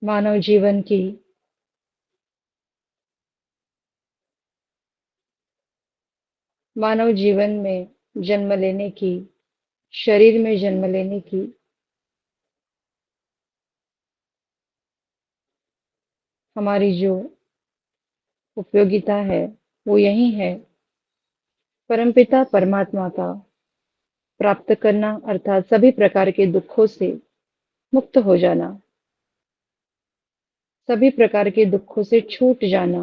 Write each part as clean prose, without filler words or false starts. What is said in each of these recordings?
मानव जीवन की मानव जीवन में जन्म लेने की, शरीर में जन्म लेने की हमारी जो उपयोगिता है, वो यही है, परमपिता परमात्मा का प्राप्त करना अर्थात सभी प्रकार के दुखों से मुक्त हो जाना, सभी प्रकार के दुखों से छूट जाना।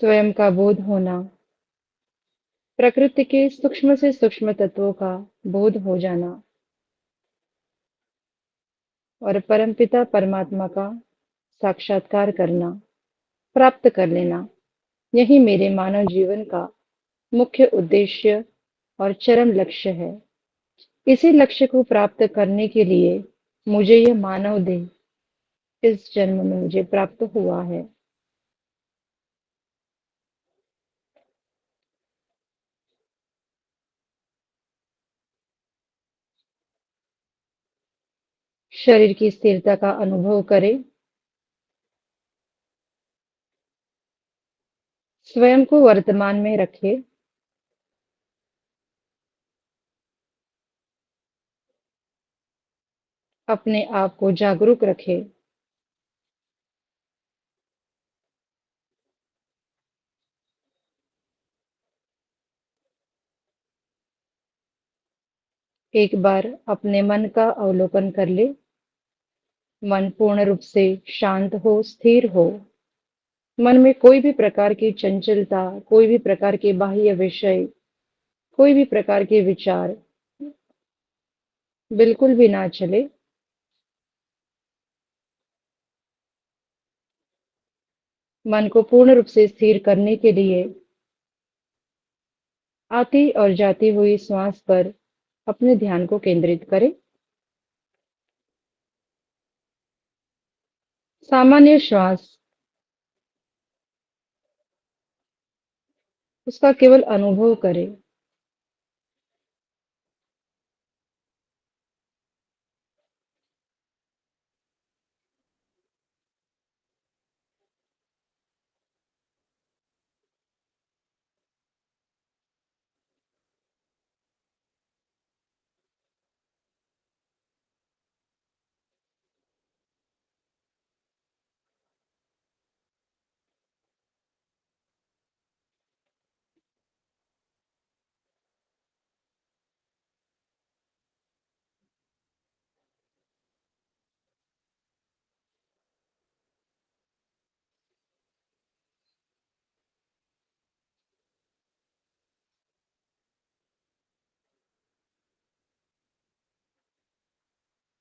स्वयं का बोध होना, प्रकृति के सूक्ष्म से सूक्ष्म तत्वों का बोध हो जाना और परमपिता परमात्मा का साक्षात्कार करना, प्राप्त कर लेना, यही मेरे मानव जीवन का मुख्य उद्देश्य और चरम लक्ष्य है। इसी लक्ष्य को प्राप्त करने के लिए मुझे यह मानव देह इस जन्म में मुझे प्राप्त हुआ है। शरीर की स्थिरता का अनुभव करें, स्वयं को वर्तमान में रखें, अपने आप को जागरूक रखें। एक बार अपने मन का अवलोकन कर ले। मन पूर्ण रूप से शांत हो, स्थिर हो। मन में कोई भी प्रकार की चंचलता, कोई भी प्रकार के बाह्य विषय, कोई भी प्रकार के विचार बिल्कुल भी ना चले। मन को पूर्ण रूप से स्थिर करने के लिए आती और जाती हुई श्वास पर अपने ध्यान को केंद्रित करें। सामान्य श्वास, उसका केवल अनुभव करें।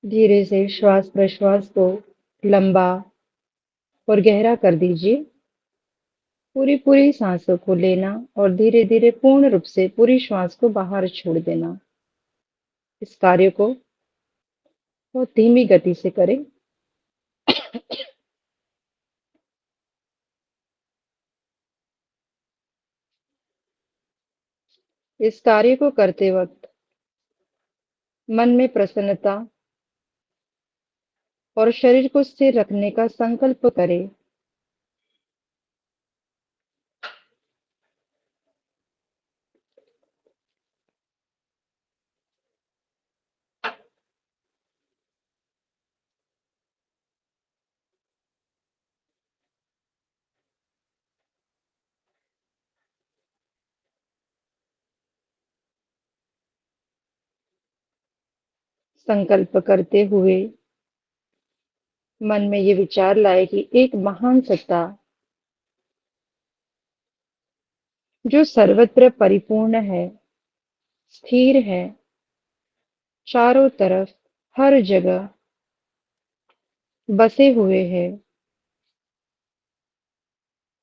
धीरे से श्वास प्रश्वास को लंबा और गहरा कर दीजिए। पूरी पूरी सांसों को लेना और धीरे धीरे पूर्ण रूप से पूरी श्वास को बाहर छोड़ देना। इस कार्य को बहुत धीमी गति से करें। इस कार्य को करते वक्त मन में प्रसन्नता और शरीर को स्थिर रखने का संकल्प करें। संकल्प करते हुए मन में ये विचार लाए कि एक महान सत्ता जो सर्वत्र परिपूर्ण है, स्थिर है, चारों तरफ हर जगह बसे हुए है,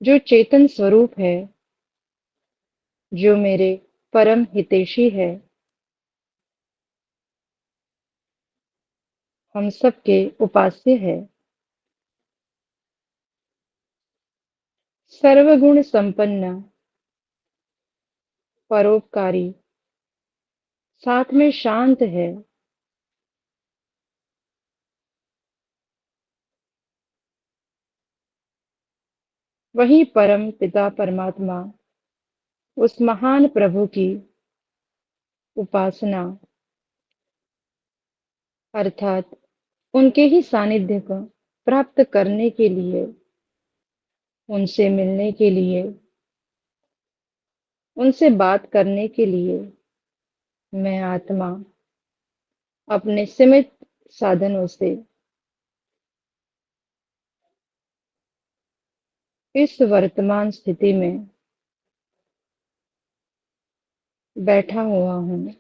जो चेतन स्वरूप है, जो मेरे परम हितैषी है, हम सबके उपास्य है, सर्वगुण संपन्न, परोपकारी, साथ में शांत है। वही परम पिता परमात्मा, उस महान प्रभु की उपासना अर्थात उनके ही सानिध्य को प्राप्त करने के लिए, उनसे मिलने के लिए, उनसे बात करने के लिए मैं आत्मा अपने सीमित साधनों से इस वर्तमान स्थिति में बैठा हुआ हूँ।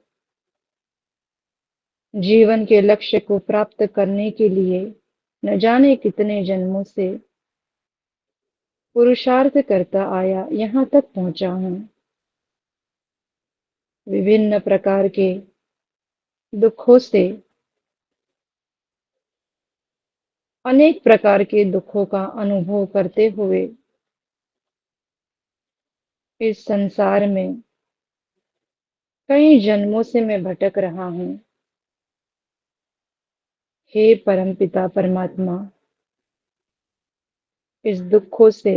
जीवन के लक्ष्य को प्राप्त करने के लिए न जाने कितने जन्मों से पुरुषार्थ करता आया यहाँ तक पहुंचा हूँ। विभिन्न प्रकार के दुखों से, अनेक प्रकार के दुखों का अनुभव करते हुए इस संसार में कई जन्मों से मैं भटक रहा हूँ। हे परमपिता परमात्मा, इस दुखों से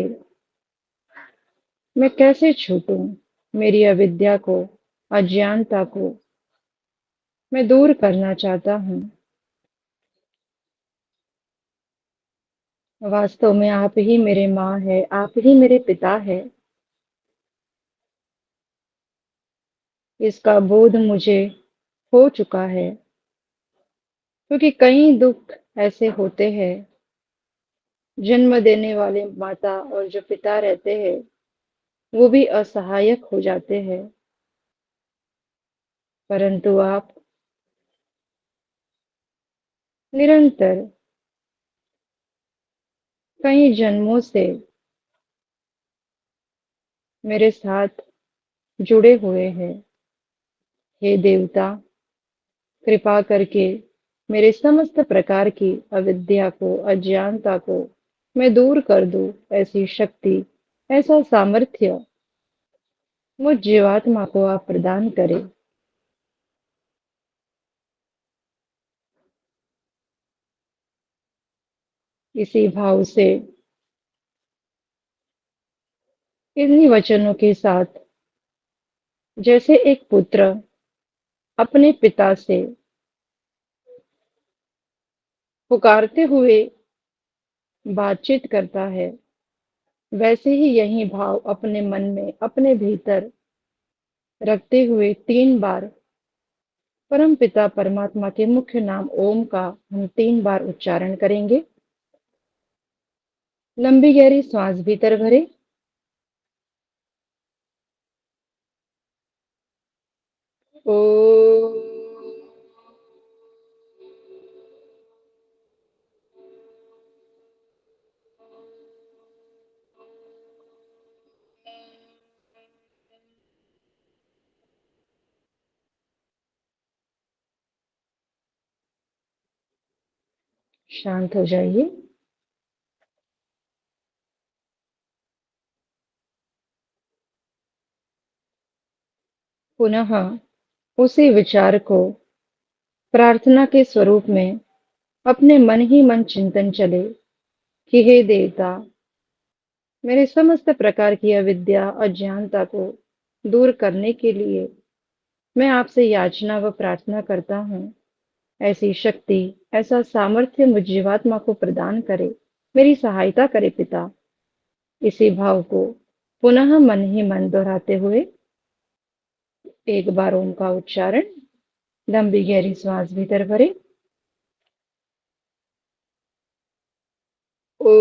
मैं कैसे छूटूं? मेरी अविद्या को, अज्ञानता को मैं दूर करना चाहता हूँ। वास्तव में आप ही मेरे माँ है, आप ही मेरे पिता है। इसका बोध मुझे हो चुका है, क्योंकि कई दुख ऐसे होते हैं, जन्म देने वाले माता और जो पिता रहते हैं वो भी असहायक हो जाते हैं। परंतु आप निरंतर कई जन्मों से मेरे साथ जुड़े हुए हैं। हे देवता, कृपा करके मेरे समस्त प्रकार की अविद्या को, अज्ञानता को मैं दूर कर दूं। ऐसी शक्ति, ऐसा सामर्थ्य मुझ जीवात्मा को आप प्रदान करें। इसी भाव से, इन्हीं वचनों के साथ, जैसे एक पुत्र अपने पिता से पुकारते हुए बातचीत करता है, वैसे ही यही भाव अपने मन में, अपने भीतर रखते हुए 3 बार परम पिता परमात्मा के मुख्य नाम ओम का हम 3 बार उच्चारण करेंगे। लंबी गहरी सांस भीतर भरे, ओ शांत हो जाइए। पुनः उसी विचार को प्रार्थना के स्वरूप में अपने मन ही मन चिंतन चले कि हे देवता, मेरे समस्त प्रकार की अविद्या, अज्ञानता को दूर करने के लिए मैं आपसे याचना व प्रार्थना करता हूँ। ऐसी शक्ति, ऐसा सामर्थ्य मुझ जीवात्मा को प्रदान करे, मेरी सहायता करे पिता। इसी भाव को पुनः मन ही मन दोहराते हुए 1 बार ओम का उच्चारण, लंबी गहरी सांस भीतर भरे, ओ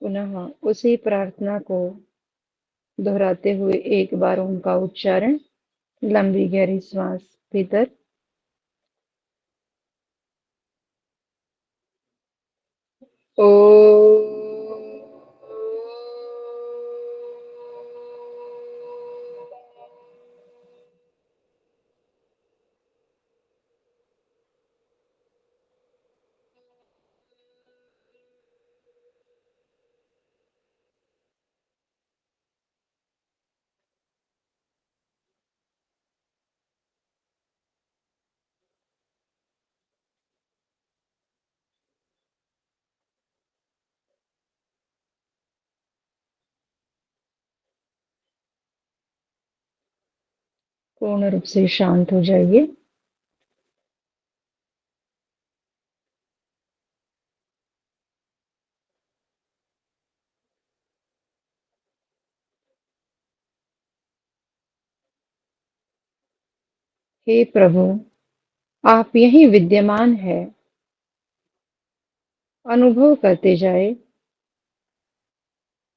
पुनः उसी प्रार्थना को दोहराते हुए एक बार उनका उच्चारण, लंबी गहरी श्वास भीतर, ओ। पूर्ण रूप से शांत हो जाइए। हे प्रभु, आप यहीं विद्यमान है। अनुभव करते जाए।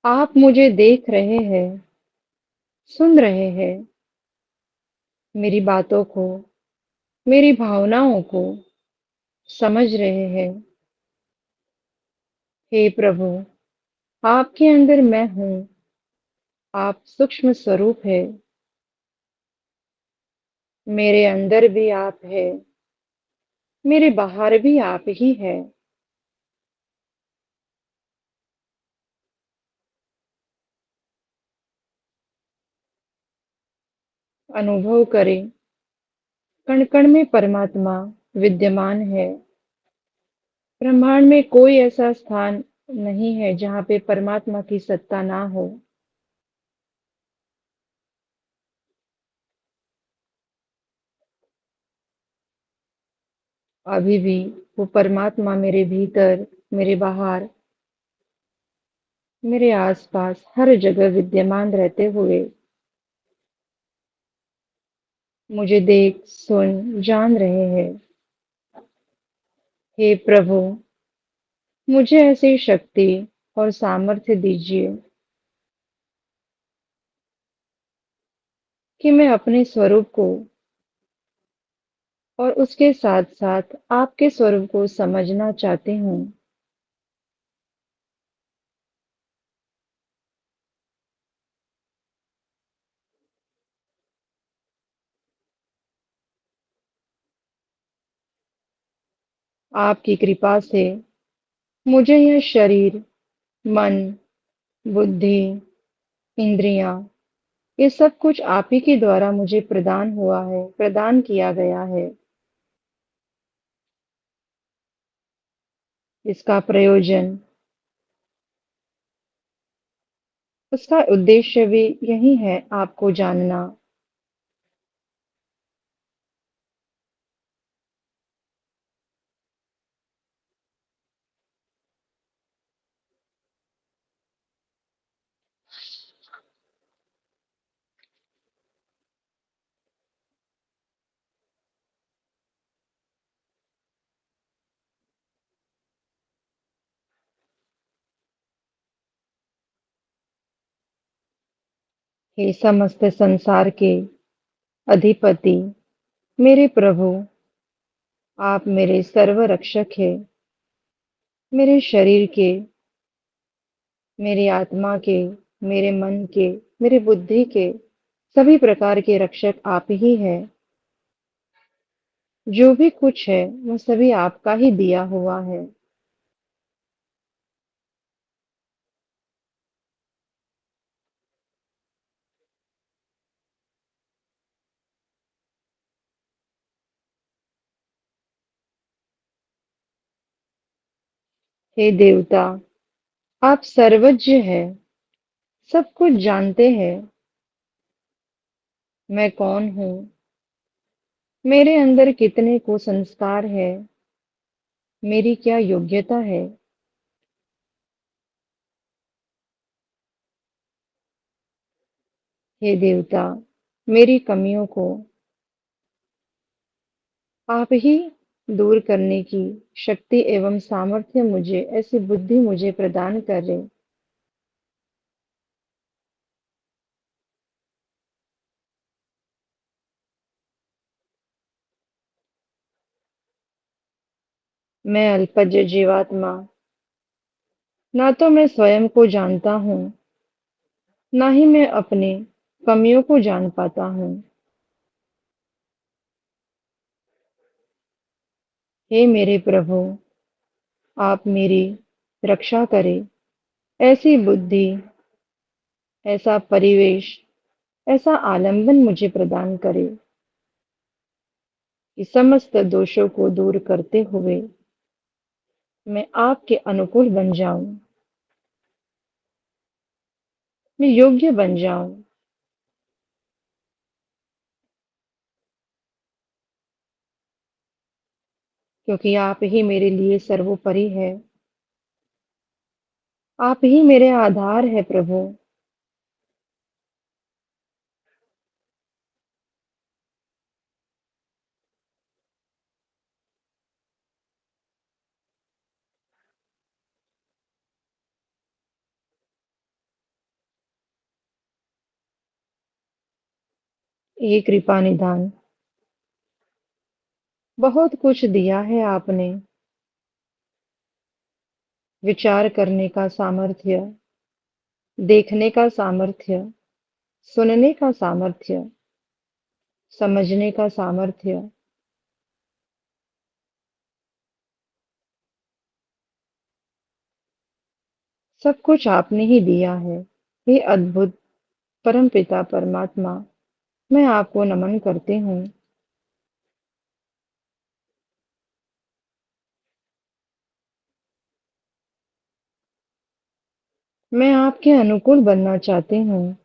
आप मुझे देख रहे हैं, सुन रहे हैं, मेरी बातों को, मेरी भावनाओं को समझ रहे हैं। हे प्रभु, आपके अंदर मैं हूँ। आप सूक्ष्म स्वरूप है। मेरे अंदर भी आप है, मेरे बाहर भी आप ही है। अनुभव करें, कण कण में परमात्मा विद्यमान है। ब्रह्मांड में कोई ऐसा स्थान नहीं है जहाँ पे परमात्मा की सत्ता ना हो। अभी भी वो परमात्मा मेरे भीतर, मेरे बाहर, मेरे आसपास हर जगह विद्यमान रहते हुए मुझे देख, सुन, जान रहे हैं। हे प्रभु, मुझे ऐसी शक्ति और सामर्थ्य दीजिए कि मैं अपने स्वरूप को और उसके साथ-साथ आपके स्वरूप को समझना चाहती हूँ। आपकी कृपा से मुझे यह शरीर, मन, बुद्धि, इंद्रियां, ये सब कुछ आप ही के द्वारा मुझे प्रदान हुआ है, प्रदान किया गया है। इसका प्रयोजन, उसका उद्देश्य भी यही है, आपको जानना। हे समस्त संसार के अधिपति, मेरे प्रभु, आप मेरे सर्व रक्षक हैं। मेरे शरीर के, मेरी आत्मा के, मेरे मन के, मेरी बुद्धि के, सभी प्रकार के रक्षक आप ही हैं। जो भी कुछ है, वह सभी आपका ही दिया हुआ है। हे देवता, आप सर्वज्ञ हैं, सब कुछ जानते हैं। मैं कौन हूँ? मेरे अंदर कितने कुसंस्कार है? मेरी क्या योग्यता है? हे देवता, मेरी कमियों को आप ही दूर करने की शक्ति एवं सामर्थ्य मुझे, ऐसी बुद्धि मुझे प्रदान करें मैं अल्पज्य जीवात्मा, ना तो मैं स्वयं को जानता हूँ, ना ही मैं अपनी कमियों को जान पाता हूँ। हे मेरे प्रभु, आप मेरी रक्षा करें। ऐसी बुद्धि, ऐसा परिवेश, ऐसा आलंबन मुझे प्रदान करे कि समस्त दोषों को दूर करते हुए मैं आपके अनुकूल बन जाऊं, मैं योग्य बन जाऊं, क्योंकि आप ही मेरे लिए सर्वोपरि है। आप ही मेरे आधार है प्रभु। ये कृपा निदान, बहुत कुछ दिया है आपने। विचार करने का सामर्थ्य, देखने का सामर्थ्य, सुनने का सामर्थ्य, समझने का सामर्थ्य, सब कुछ आपने ही दिया है। हे अद्भुत परम पिता परमात्मा, मैं आपको नमन करती हूँ। मैं आपके अनुकूल बनना चाहती हूँ,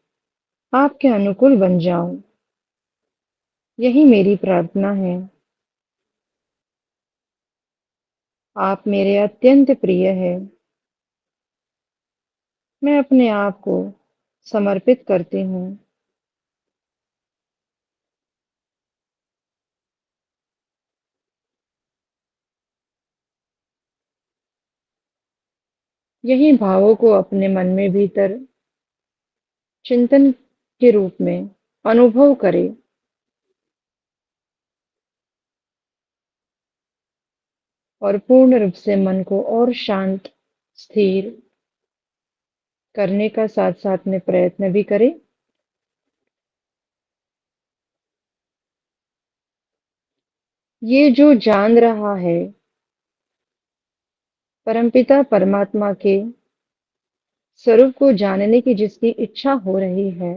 आपके अनुकूल बन जाऊं, यही मेरी प्रार्थना है। आप मेरे अत्यंत प्रिय है। मैं अपने आप को समर्पित करती हूँ। यही भावों को अपने मन में भीतर चिंतन के रूप में अनुभव करे और पूर्ण रूप से मन को और शांत, स्थिर करने का साथ साथ में प्रयत्न भी करे। ये जो जान रहा है परमपिता परमात्मा के स्वरूप को जानने की जिसकी इच्छा हो रही है,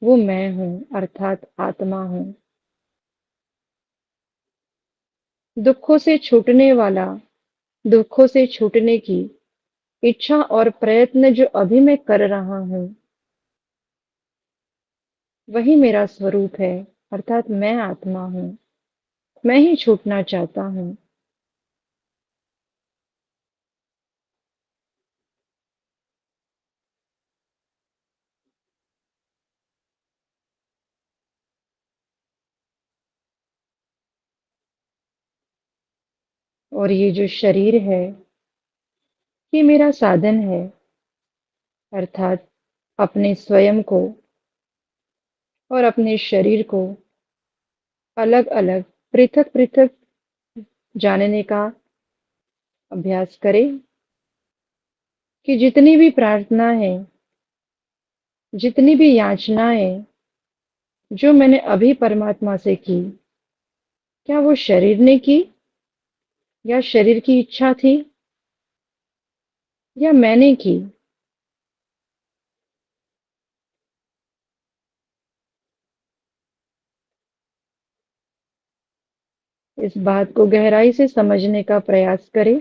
वो मैं हूँ, अर्थात आत्मा हूँ। दुखों से छूटने वाला, दुखों से छूटने की इच्छा और प्रयत्न जो अभी मैं कर रहा हूँ, वही मेरा स्वरूप है, अर्थात मैं आत्मा हूँ। मैं ही छूटना चाहता हूँ। और ये जो शरीर है, ये मेरा साधन है, अर्थात अपने स्वयं को और अपने शरीर को अलग अलग, पृथक पृथक जानने का अभ्यास करें कि जितनी भी प्रार्थना है, जितनी भी याचनाएं जो मैंने अभी परमात्मा से की, क्या वो शरीर ने की, या शरीर की इच्छा थी, या मैंने की। इस बात को गहराई से समझने का प्रयास करें,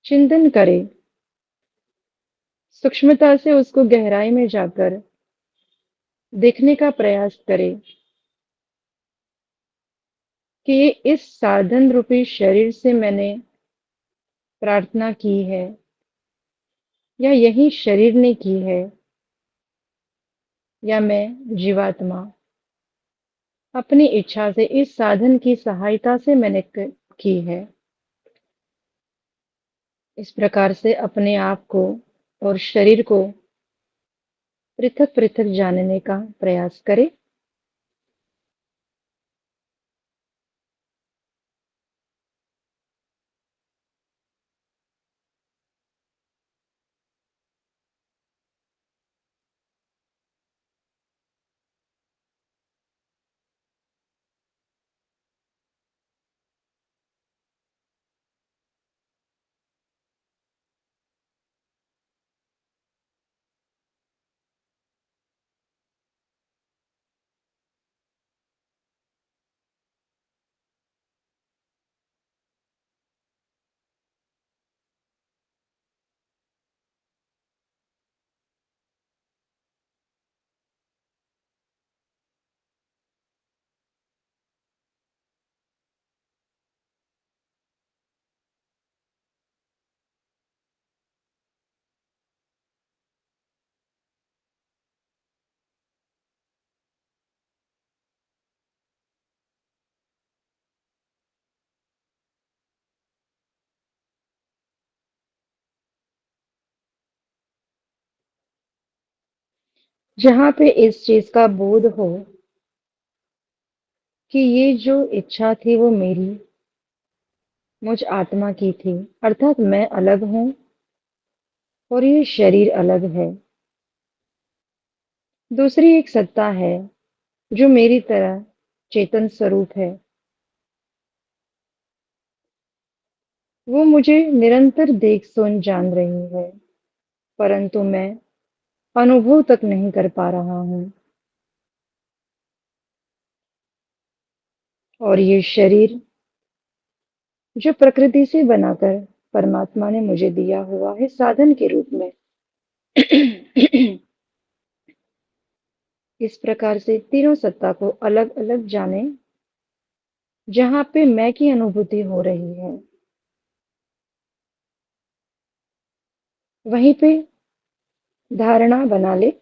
चिंतन करें, सूक्ष्मता से उसको गहराई में जाकर देखने का प्रयास करें कि ये इस साधन रूपी शरीर से मैंने प्रार्थना की है, या यही शरीर ने की है, या मैं जीवात्मा अपनी इच्छा से इस साधन की सहायता से मैंने की है। इस प्रकार से अपने आप को और शरीर को पृथक पृथक जानने का प्रयास करें। जहाँ पे इस चीज का बोध हो कि ये जो इच्छा थी वो मेरी, मुझ आत्मा की थी, अर्थात मैं अलग हूँ और ये शरीर अलग है। दूसरी एक सत्ता है जो मेरी तरह चेतन स्वरूप है। वो मुझे निरंतर देख सुन जान रही है, परंतु मैं अनुभव तक नहीं कर पा रहा हूँ। और ये शरीर जो प्रकृति से बनाकर परमात्मा ने मुझे दिया हुआ है साधन के रूप में, इस प्रकार से तीनों सत्ता को अलग अलग जाने, जहाँ पे मैं की अनुभूति हो रही है, वहीं पे धारणा बना ले।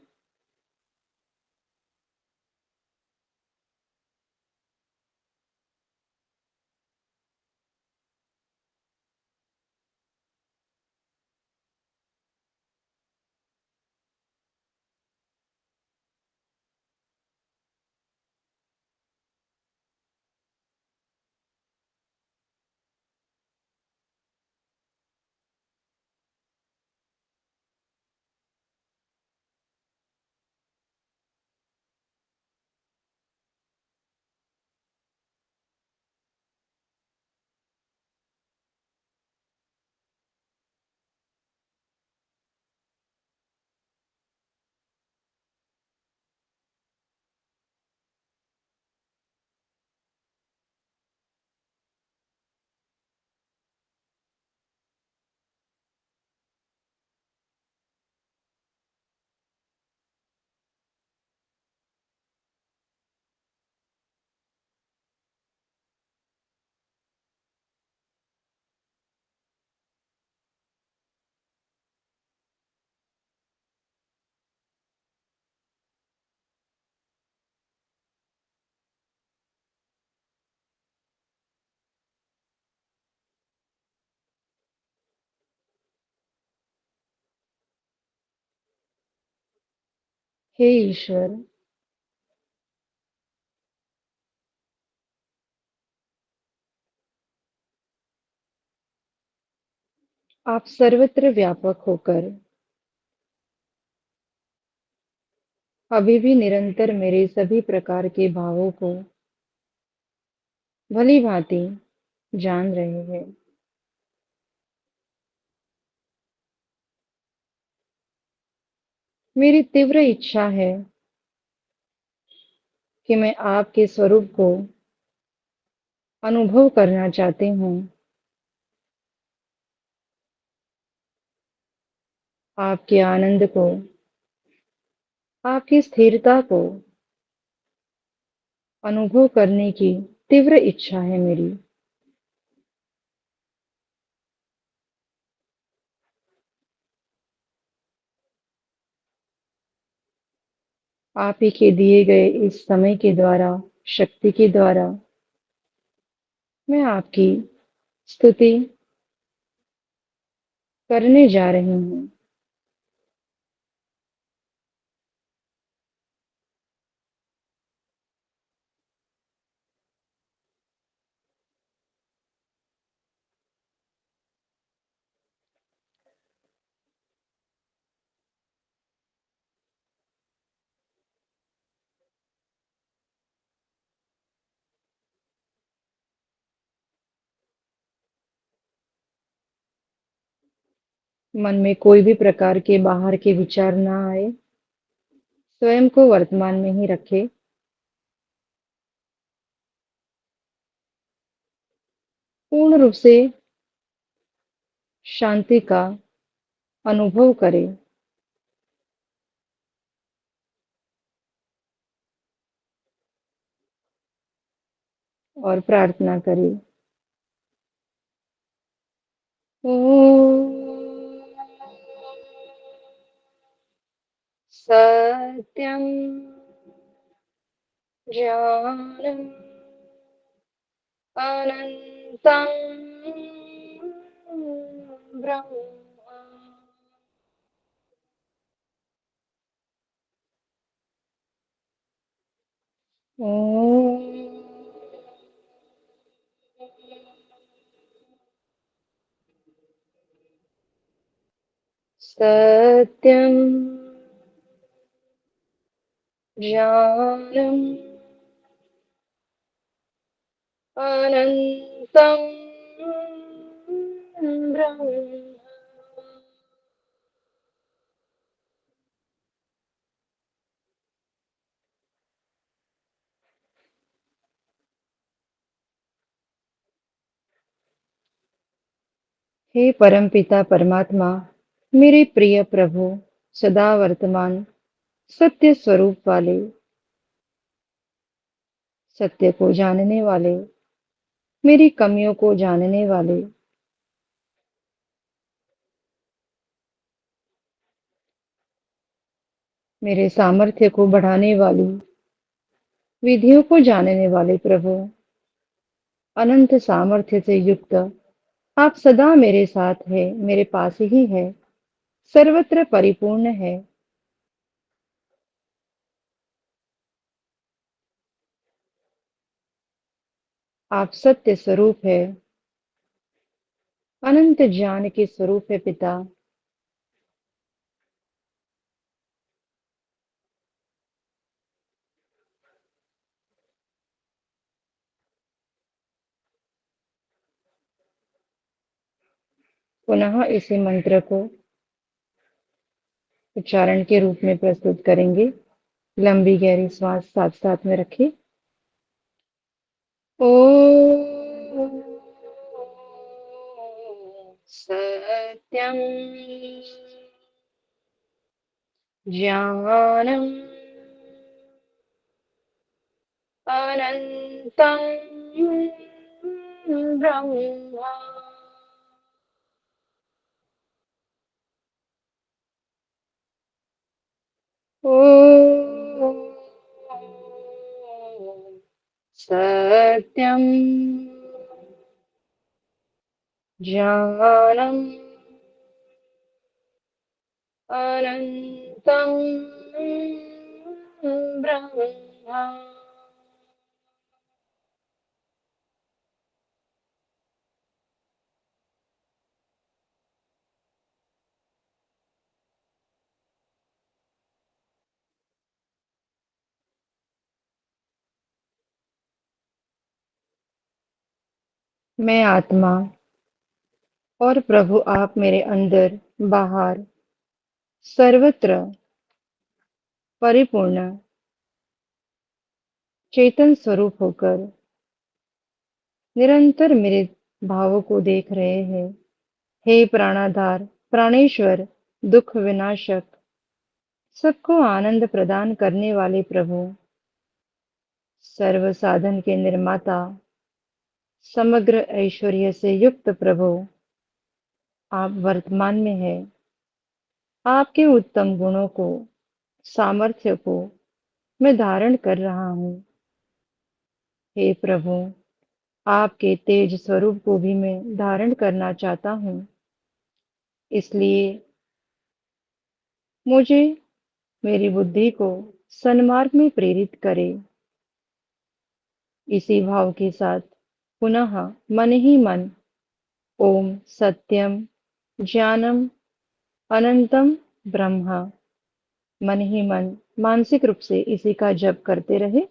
हे ईश्वर, आप सर्वत्र व्यापक होकर अभी भी निरंतर मेरे सभी प्रकार के भावों को भली भांति जान रहे हैं। मेरी तीव्र इच्छा है कि मैं आपके स्वरूप को अनुभव करना चाहती हूँ, आपके आनंद को, आपकी स्थिरता को अनुभव करने की तीव्र इच्छा है मेरी। आप ही के दिए गए इस समय के द्वारा, शक्ति के द्वारा मैं आपकी स्तुति करने जा रही हूँ। मन में कोई भी प्रकार के बाहर के विचार ना आए, स्वयं को वर्तमान में ही रखे, पूर्ण रूप से शांति का अनुभव करे और प्रार्थना करे। ओम सत्यम ज्ञानम अनंतं ब्रह्म ॐ सत्यं ज्ञानम् अनन्तं ब्रह्म। हे परमपिता परमात्मा, मेरे प्रिय प्रभु, सदा वर्तमान सत्य स्वरूप वाले, सत्य को जानने वाले, मेरी कमियों को जानने वाले, मेरे सामर्थ्य को बढ़ाने वाली, विधियों को जानने वाले प्रभु, अनंत सामर्थ्य से युक्त आप सदा मेरे साथ है, मेरे पास ही है, सर्वत्र परिपूर्ण है। आप सत्य स्वरूप है, अनंत ज्ञान के स्वरूप है पिता। पुनः इसी मंत्र को उच्चारण के रूप में प्रस्तुत करेंगे। लंबी गहरी श्वास साथ साथ में रखें। ओ सत्यम ज्ञानम अनंतं ब्रह्म। ओ सत्यम ज्ञानम अनंतं ब्रह्म। मैं आत्मा और प्रभु आप मेरे अंदर बाहर सर्वत्र परिपूर्ण चेतन स्वरूप होकर निरंतर मेरे भावों को देख रहे हैं। हे प्राणाधार, प्राणेश्वर, दुख विनाशक, सबको आनंद प्रदान करने वाले प्रभु, सर्व साधन के निर्माता, समग्र ऐश्वर्य से युक्त प्रभु, आप वर्तमान में है। आपके उत्तम गुणों को, सामर्थ्य को मैं धारण कर रहा हूँ। हे प्रभु, आपके तेज स्वरूप को भी मैं धारण करना चाहता हूँ। इसलिए मुझे मेरी बुद्धि को सन्मार्ग में प्रेरित करें। इसी भाव के साथ पुनः मन ही मन ओम सत्यम ज्ञानम अनंतम ब्रह्म, मन ही मन मानसिक रूप से इसी का जप करते रहे।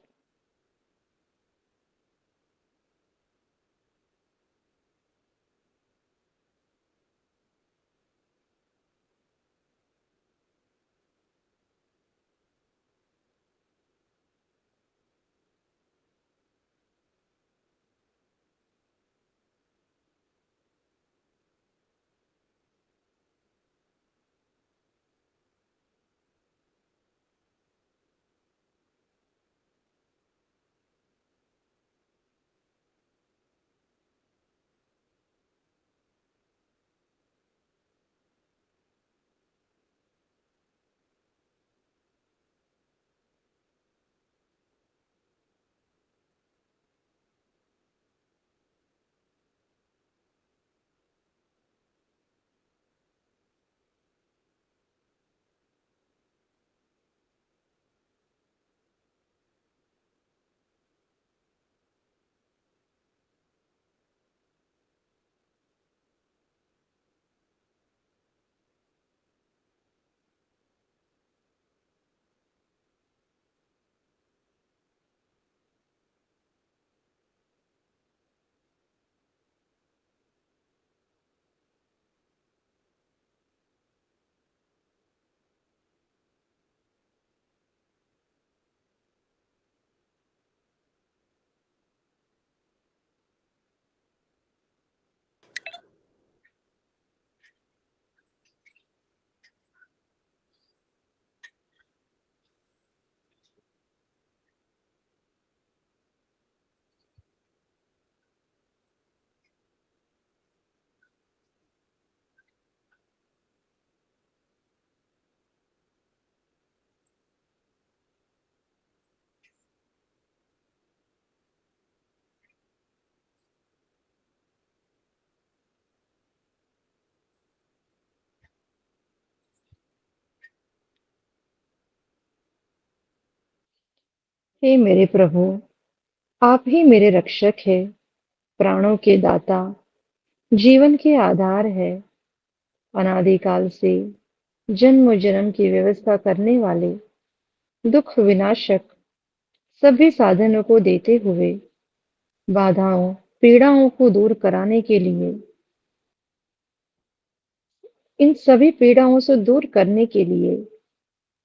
हे मेरे प्रभु, आप ही मेरे रक्षक है, प्राणों के दाता, जीवन के आधार है, अनादिकाल से जन्म जन्म की व्यवस्था करने वाले, दुख विनाशक, सभी साधनों को देते हुए, बाधाओं, पीड़ाओं को दूर कराने के लिए, इन सभी पीड़ाओं से दूर करने के लिए,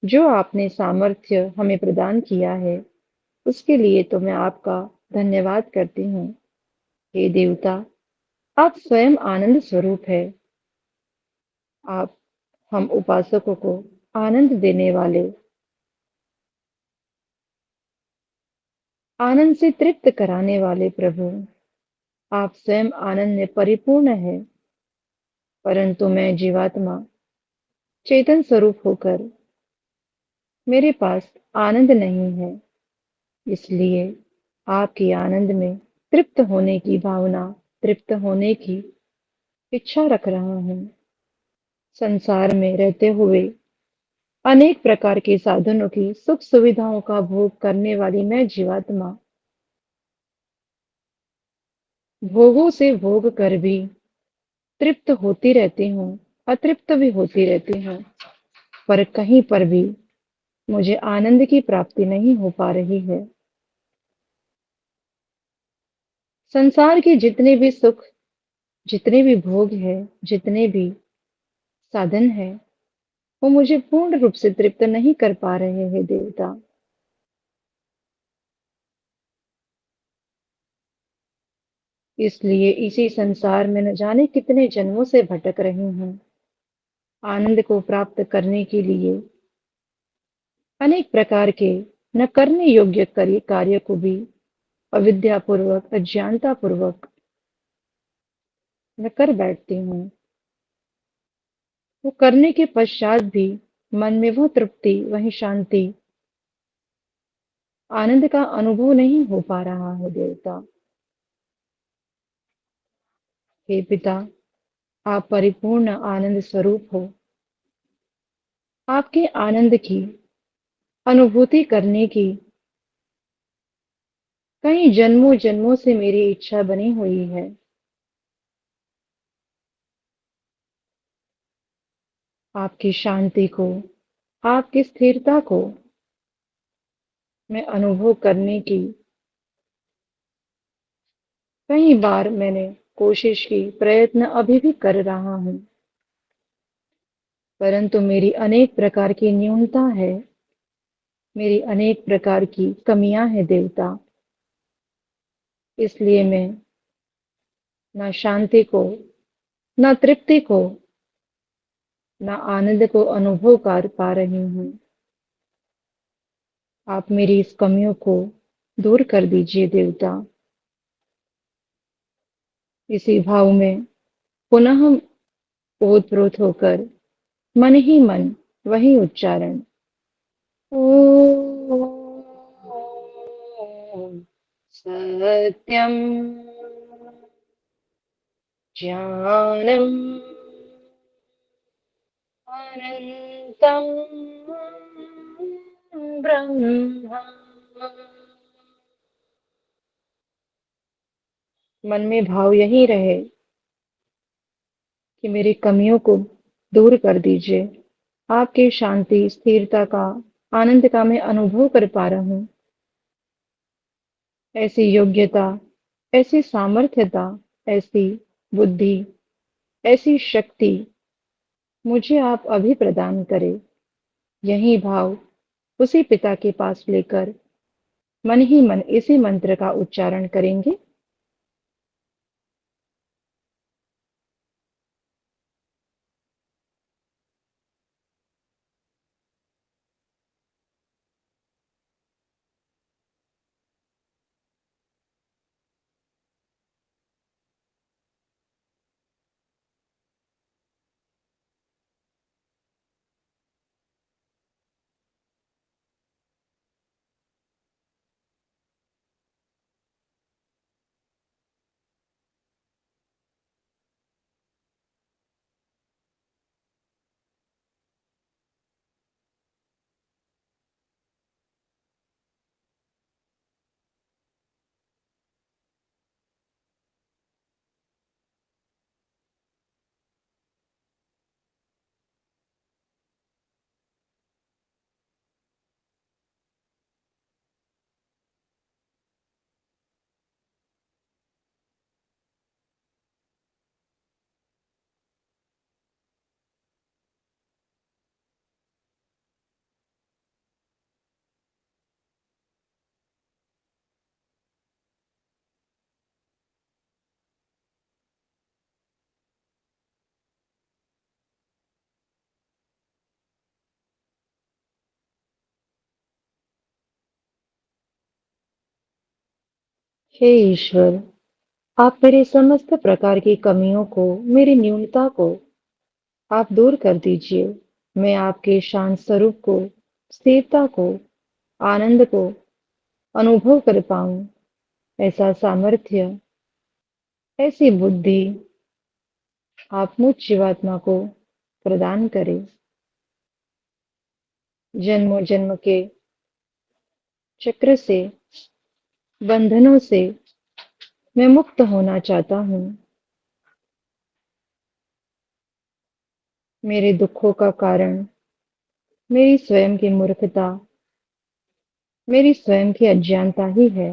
जो आपने सामर्थ्य हमें प्रदान किया है, उसके लिए तो मैं आपका धन्यवाद करती हूँ। हे देवता, आप स्वयं आनंद स्वरूप है। आप हम उपासकों को आनंद देने वाले, आनंद से तृप्त कराने वाले प्रभु, आप स्वयं आनंद में परिपूर्ण है, परंतु मैं जीवात्मा चेतन स्वरूप होकर मेरे पास आनंद नहीं है, इसलिए आपके आनंद में तृप्त होने की भावना, तृप्त होने की इच्छा रख रहा हूँ। संसार में रहते हुए अनेक प्रकार के साधनों की सुख सुविधाओं का भोग करने वाली मैं जीवात्मा भोगों से भोग कर भी तृप्त होती रहती हूँ, अतृप्त भी होती रहती हूँ, पर कहीं पर भी मुझे आनंद की प्राप्ति नहीं हो पा रही है। संसार के जितने भी सुख, जितने भी भोग है, जितने भी साधन है, वो मुझे पूर्ण रूप से तृप्त नहीं कर पा रहे हैं देवता। इसलिए इसी संसार में न जाने कितने जन्मों से भटक रही हूँ। आनंद को प्राप्त करने के लिए अनेक प्रकार के न करने योग्य कार्य को भी अविद्यापूर्वक, अज्ञानतापूर्वक मैं कर बैठती हूँ। वो करने के पश्चात भी मन में वह तृप्ति, वही शांति, आनंद का अनुभव नहीं हो पा रहा है देवता। हे पिता, आप परिपूर्ण आनंद स्वरूप हो। आपके आनंद की अनुभूति करने की कई जन्मों जन्मों से मेरी इच्छा बनी हुई है। आपकी शांति को, आपकी स्थिरता को मैं अनुभव करने की कई बार मैंने कोशिश की, प्रयत्न अभी भी कर रहा हूँ, परंतु मेरी अनेक प्रकार की न्यूनता है, मेरी अनेक प्रकार की कमियां हैं देवता। इसलिए मैं ना शांति को, ना तृप्ति को, ना आनंद को अनुभव कर पा रही हूँ। आप मेरी इस कमियों को दूर कर दीजिए देवता। इसी भाव में पुनः ओतप्रोत होकर मन ही मन वही उच्चारण, ओम सत्यम ज्ञानम अनंतम ब्रह्म। मन में भाव यही रहे कि मेरी कमियों को दूर कर दीजिए। आपकी शांति, स्थिरता का, आनंद का मैं अनुभव कर पा रहा हूँ। ऐसी योग्यता, ऐसी सामर्थ्यता, ऐसी बुद्धि, ऐसी शक्ति मुझे आप अभी प्रदान करें। यही भाव उसी पिता के पास लेकर मन ही मन इसी मंत्र का उच्चारण करेंगे। हे ईश्वर, आप मेरे समस्त प्रकार की कमियों को, मेरी न्यूनता को आप दूर कर दीजिए। मैं आपके शांत स्वरूप को, स्थिरता को, आनंद को अनुभव कर पाऊं। ऐसा सामर्थ्य, ऐसी बुद्धि आप मुझ जीवात्मा को प्रदान करें। जन्मों जन्म के चक्र से, बंधनों से मैं मुक्त होना चाहता हूँ। मेरे दुखों का कारण मेरी स्वयं की मूर्खता, मेरी स्वयं की अज्ञानता ही है।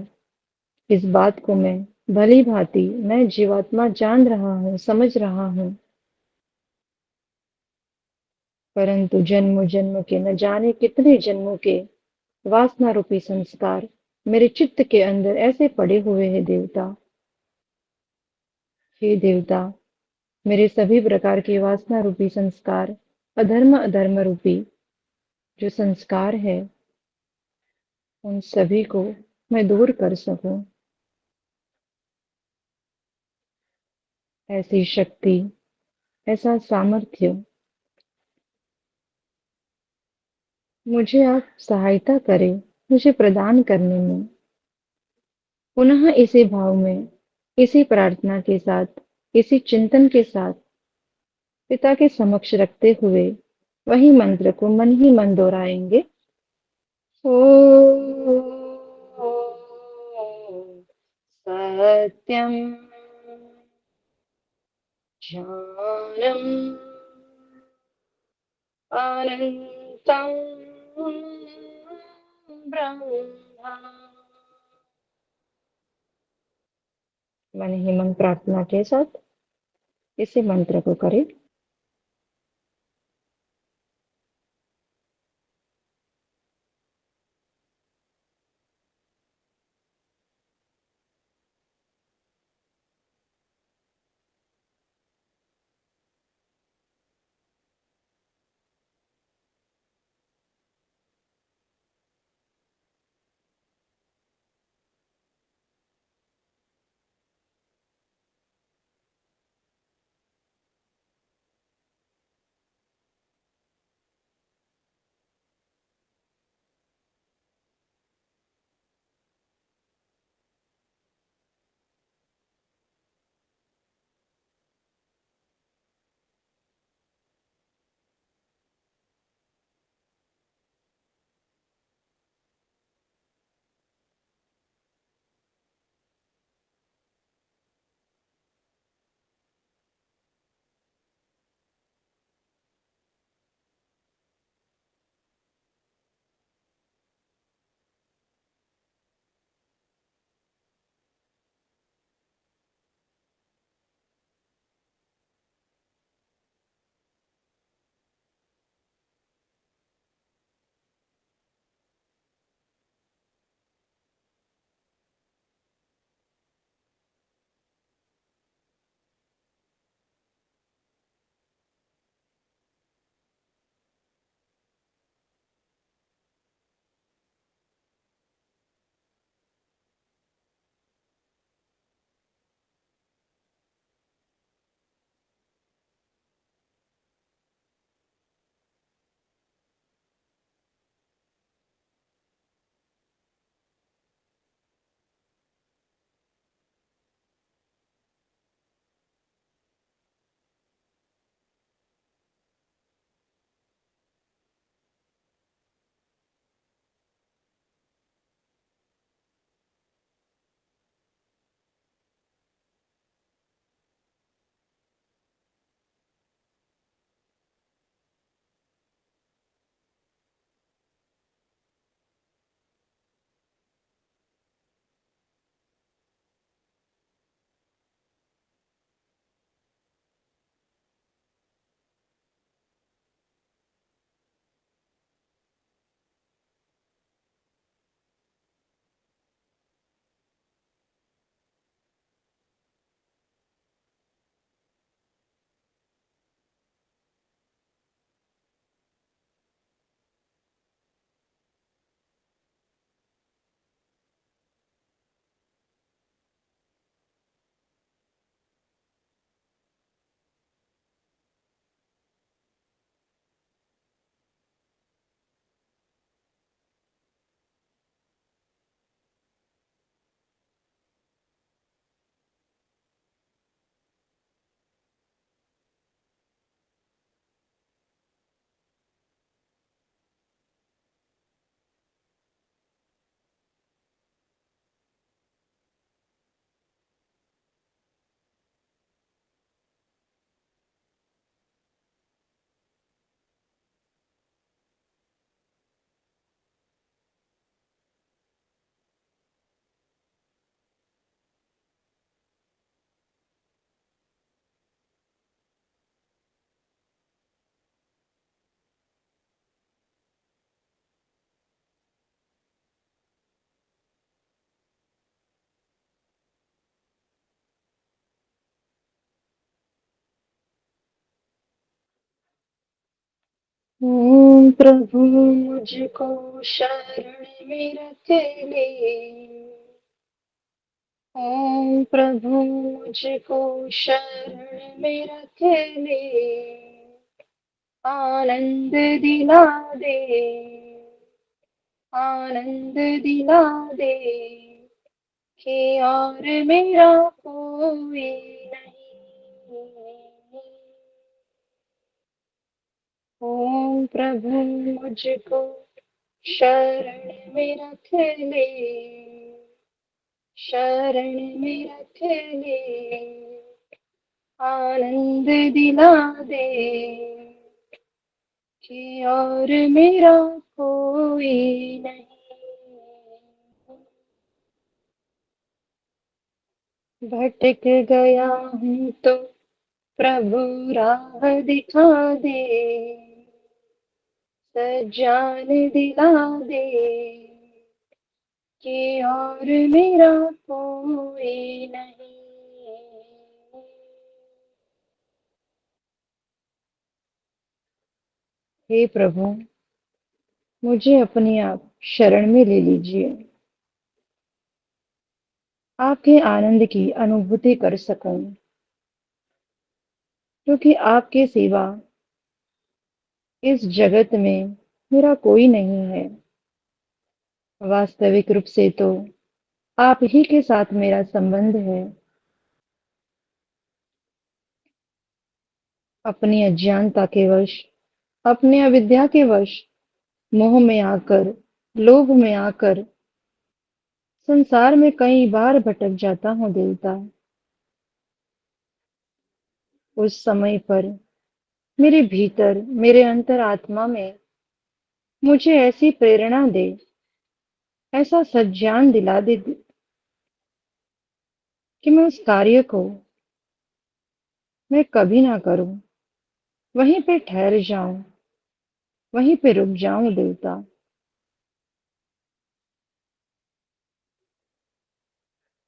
इस बात को मैं जीवात्मा जान रहा हूँ, समझ रहा हूँ। परंतु जन्म जन्म के न जाने कितने जन्मों के वासना रूपी संस्कार मेरे चित्त के अंदर ऐसे पड़े हुए हैं देवता। हे देवता, मेरे सभी प्रकार के वासना रूपी संस्कार, अधर्म अधर्म रूपी जो संस्कार है, उन सभी को मैं दूर कर सकूं। ऐसी शक्ति, ऐसा सामर्थ्य मुझे आप सहायता करें, मुझे प्रदान करने में। पुनः इसी भाव में, इसी प्रार्थना के साथ, इसी चिंतन के साथ पिता के समक्ष रखते हुए वही मंत्र को मन ही मन दोहराएंगे। ओम सत्यम ज्ञानम अनंतं ब्रह्म। मन ही मन प्रार्थना के साथ इसी मंत्र को करें। ओम प्रभु मुझको शरण में रख ले। ओम प्रभु मुझको शरण में रख ले। आनंद दिला दे। आनंद दिला दे कि और मेरा कोई नहीं। ओम प्रभु मुझको शरण में रख ले। शरण में रख ले। आनंद दिला दे कि और मेरा कोई नहीं। भटक गया हूँ तो प्रभु राह दिखा दे। सजान दिला दे कि और मेरा कोई नहीं। हे प्रभु, मुझे अपनी आप शरण में ले लीजिए। आपके आनंद की अनुभूति कर सकूं, क्योंकि आपके सिवा इस जगत में मेरा कोई नहीं है। वास्तविक रूप से तो आप ही के साथ मेरा संबंध है। अपनी अज्ञानता के वश, अपने अविद्या के वश, मोह में आकर, लोभ में आकर संसार में कई बार भटक जाता हूँ देवता। उस समय पर मेरे भीतर, मेरे अंतरात्मा में मुझे ऐसी प्रेरणा दे, ऐसा सज्ञान दिला दे कि मैं उस कार्य को मैं कभी ना करूं, वहीं पे ठहर जाऊं, वहीं पे रुक जाऊं देवता।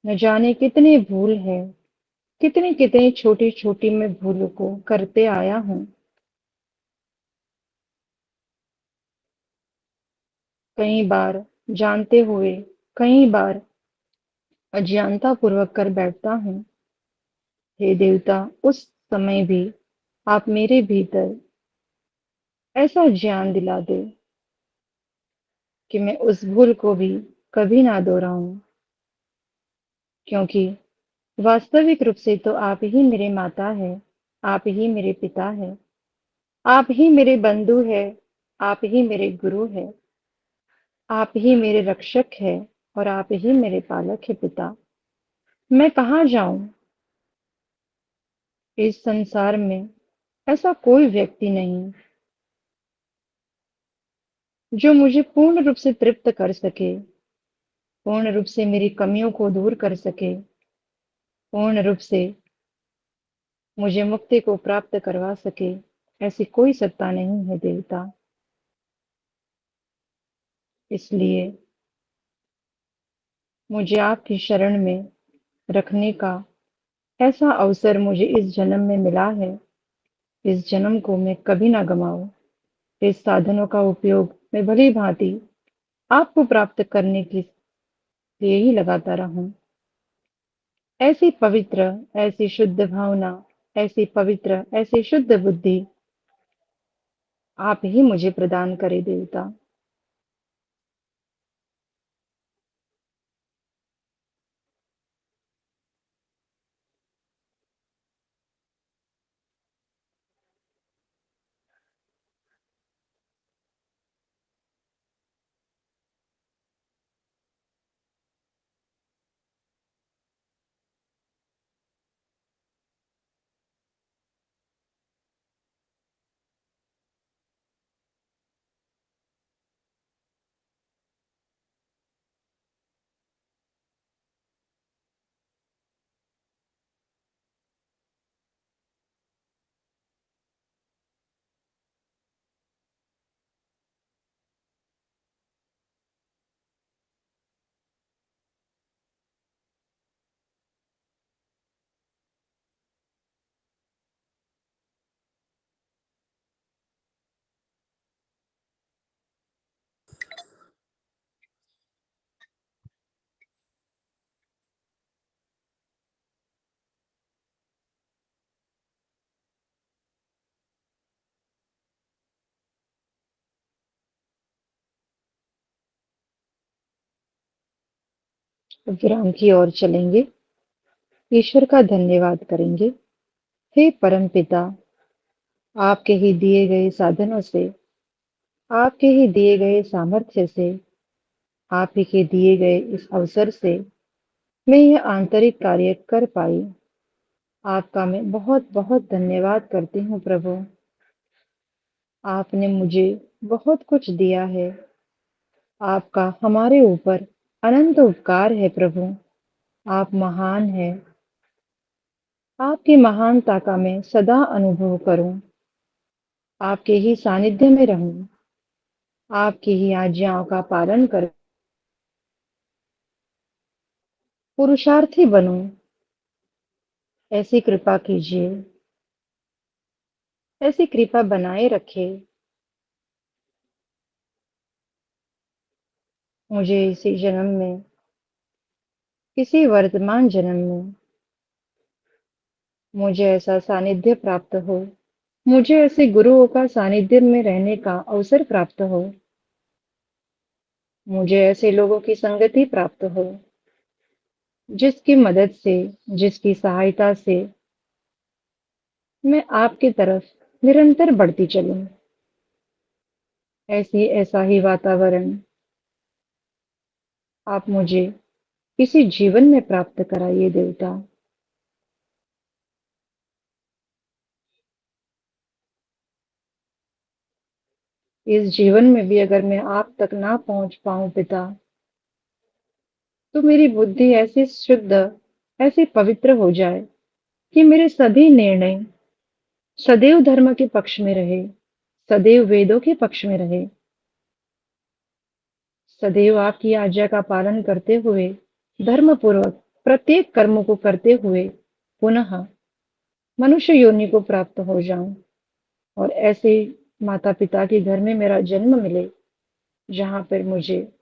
न जाने कितने भूल है, कितनी कितनी छोटी छोटी मैं भूलों को करते आया हूँ। कई बार जानते हुए, कई बार अज्ञानता पूर्वक कर बैठता हूँ। हे देवता, उस समय भी आप मेरे भीतर ऐसा ज्ञान दिला दे कि मैं उस भूल को भी कभी ना दोहराऊं, क्योंकि वास्तविक रूप से तो आप ही मेरे माता है, आप ही मेरे पिता है, आप ही मेरे बंधु है, आप ही मेरे गुरु है, आप ही मेरे रक्षक है और आप ही मेरे पालक है पिता। मैं कहाँ जाऊं? इस संसार में ऐसा कोई व्यक्ति नहीं जो मुझे पूर्ण रूप से तृप्त कर सके, पूर्ण रूप से मेरी कमियों को दूर कर सके, पूर्ण रूप से मुझे मुक्ति को प्राप्त करवा सके। ऐसी कोई सत्ता नहीं है देवता। इसलिए मुझे आपकी शरण में रखने का ऐसा अवसर मुझे इस जन्म में मिला है। इस जन्म को मैं कभी ना गंवाऊं। इस साधनों का उपयोग मैं भली भांति आपको प्राप्त करने के लिए ही लगाता रहूं। ऐसी पवित्र, ऐसी शुद्ध भावना, ऐसी पवित्र, ऐसी शुद्ध बुद्धि आप ही मुझे प्रदान करे देवता। विराम की ओर चलेंगे। ईश्वर का धन्यवाद करेंगे। हे परमपिता, आपके ही दिए गए साधनों से, आपके ही दिए गए सामर्थ्य से, आप ही के दिए गए इस अवसर से मैं यह आंतरिक कार्य कर पाई। आपका मैं बहुत बहुत धन्यवाद करती हूँ प्रभु। आपने मुझे बहुत कुछ दिया है। आपका हमारे ऊपर अनंत उपकार है प्रभु। आप महान हैं। आपकी महानता का मैं सदा अनुभव करूं। आपके ही सानिध्य में रहूं। आपकी ही आज्ञाओं का पालन करूं। पुरुषार्थी बनूं। ऐसी कृपा कीजिए। ऐसी कृपा बनाए रखे। मुझे इसी जन्म में, इसी वर्तमान जन्म में मुझे ऐसा सानिध्य प्राप्त हो। मुझे ऐसे गुरुओं का सानिध्य में रहने का अवसर प्राप्त हो। मुझे ऐसे लोगों की संगति प्राप्त हो जिसकी मदद से, जिसकी सहायता से मैं आपकी तरफ निरंतर बढ़ती चलूं। ऐसा ही वातावरण आप मुझे इसी जीवन में प्राप्त कराइए देवता। इस जीवन में भी अगर मैं आप तक ना पहुंच पाऊं पिता, तो मेरी बुद्धि ऐसी शुद्ध, ऐसी पवित्र हो जाए कि मेरे सभी निर्णय सदैव धर्म के पक्ष में रहे, सदैव वेदों के पक्ष में रहे, सदैव आपकी आज्ञा का पालन करते हुए, धर्म पूर्वक प्रत्येक कर्म को करते हुए पुनः मनुष्य योनि को प्राप्त हो जाऊं और ऐसे माता पिता के घर में मेरा जन्म मिले जहां पर मुझे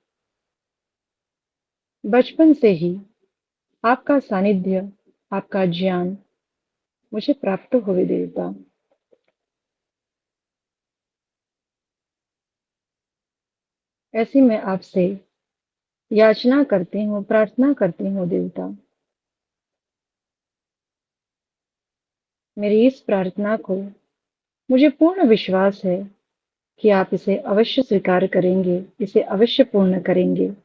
बचपन से ही आपका सानिध्य, आपका ज्ञान मुझे प्राप्त हुए देवता। ऐसी मैं आपसे याचना करती हूँ, प्रार्थना करती हूँ देवता। मेरी इस प्रार्थना को मुझे पूर्ण विश्वास है कि आप इसे अवश्य स्वीकार करेंगे, इसे अवश्य पूर्ण करेंगे।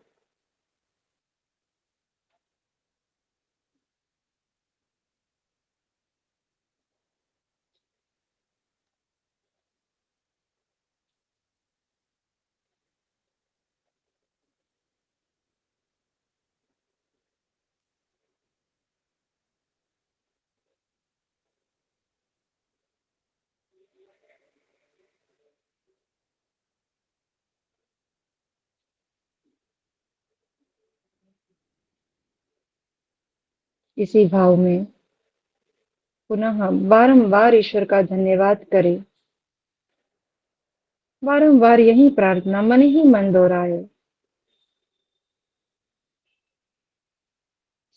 इसी भाव में पुनः बारंबार ईश्वर का धन्यवाद करें। बारंबार यही प्रार्थना मन ही मन दोहराए।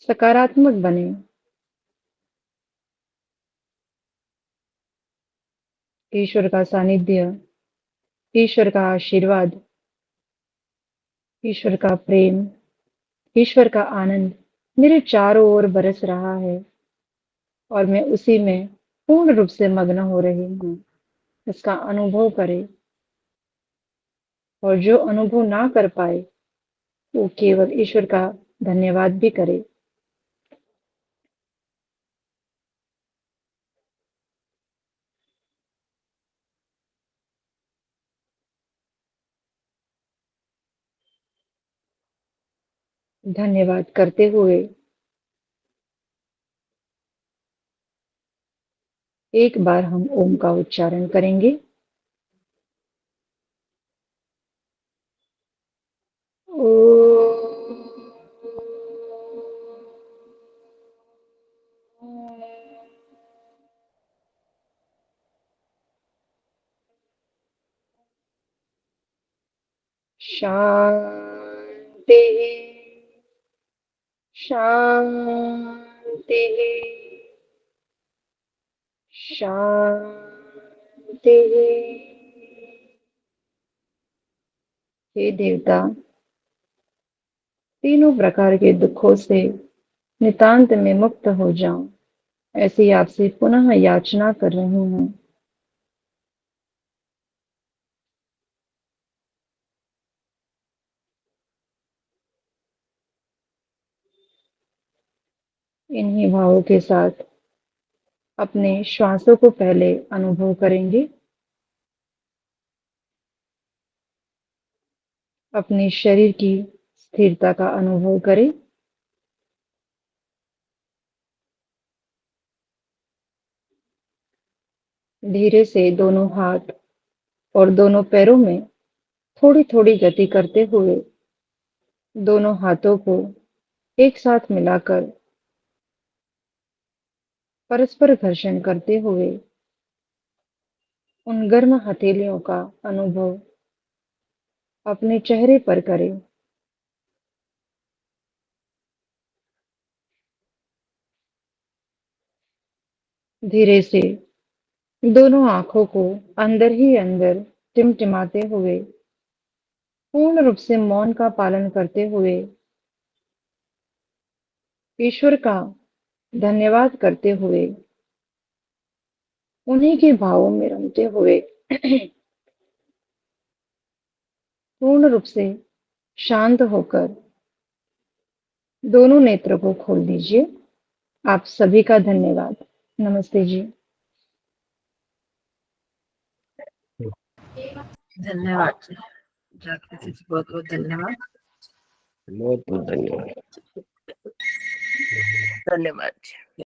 सकारात्मक बने। ईश्वर का सानिध्य, ईश्वर का आशीर्वाद, ईश्वर का प्रेम, ईश्वर का आनंद मेरे चारों ओर बरस रहा है और मैं उसी में पूर्ण रूप से मग्न हो रही हूँ। इसका अनुभव करे और जो अनुभव ना कर पाए वो केवल ईश्वर का धन्यवाद भी करे। धन्यवाद करते हुए एक बार हम ओम का उच्चारण करेंगे। शांति, शांति, शांति। हे देवता, तीनों प्रकार के दुखों से नितांत में मुक्त हो जाऊं, ऐसी आपसे पुनः याचना कर रही हूँ। इन्हीं भावों के साथ अपने श्वासों को पहले अनुभव करेंगे। अपने शरीर की स्थिरता का अनुभव करें। धीरे से दोनों हाथ और दोनों पैरों में थोड़ी थोड़ी गति करते हुए दोनों हाथों को एक साथ मिलाकर परस्पर घर्षण करते हुए उन गर्म हथेलियों का अनुभव अपने चेहरे पर करें। धीरे से दोनों आंखों को अंदर ही अंदर टिमटिमाते हुए पूर्ण रूप से मौन का पालन करते हुए ईश्वर का धन्यवाद करते हुए उन्हीं के भावों में रमते हुए पूर्ण रूप से शांत होकर दोनों नेत्र को खोल दीजिए। आप सभी का धन्यवाद। नमस्ते जी। धन्यवाद जी। जागृति जी, बहुत बहुत धन्यवाद। बहुत बहुत धन्यवाद। धन्यवाद जी।